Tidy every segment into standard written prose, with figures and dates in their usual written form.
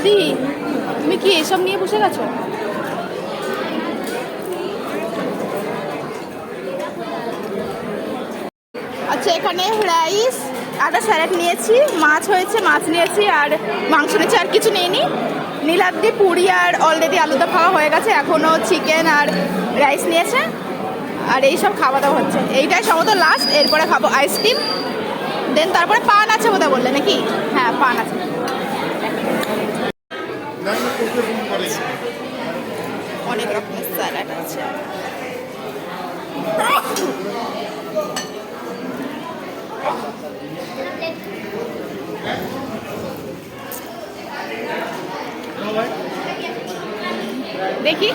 দি, তুমি কি এসব নিয়ে বসে গেছো? আচ্ছা, এখানে রাইস, একটা স্যালাড নিয়েছি, মাছ হয়েছে, মাছ নিয়েছি, আর মাংস নিয়েছি, আর কিছু নিইনি। নীলাদ্রি পুরি আর অলরেডি আলুদা খাওয়া হয়ে গেছে, এখনও চিকেন আর রাইস নিয়েছে, আর এইসব খাওয়া দাওয়া হচ্ছে। এইটাই সম্ভবত লাস্ট, এরপরে খাবো আইসক্রিম, দেন তারপরে পান আছে বোধহয় বললে নাকি? হ্যাঁ, পান আছে। অনেক রকমের স্যালাড আছে। দেখি,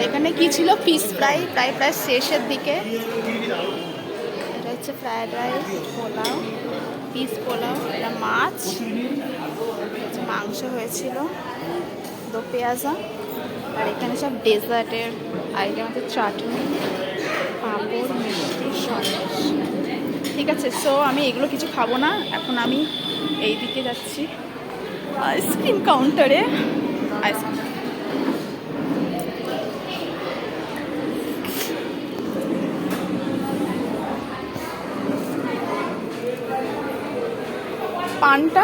এখানে কি ছিল? ফিশ ফ্রাই, প্রায় শেষের দিকে। এটা হচ্ছে fried rice, pulao, piece pulao, এটা মাছ, মাংস হয়েছিল, দো পেঁয়াজা, আর এখানে সব ডেজার্টের আইটেম আছে, চাটনি, পাঁপড়, মিষ্টি, সন্দেশ। ঠিক আছে, সো আমি এগুলো কিছু খাবো না, এখন আমি এই দিকে যাচ্ছি আইসক্রিম কাউন্টারে। আইসক্রিম পানটা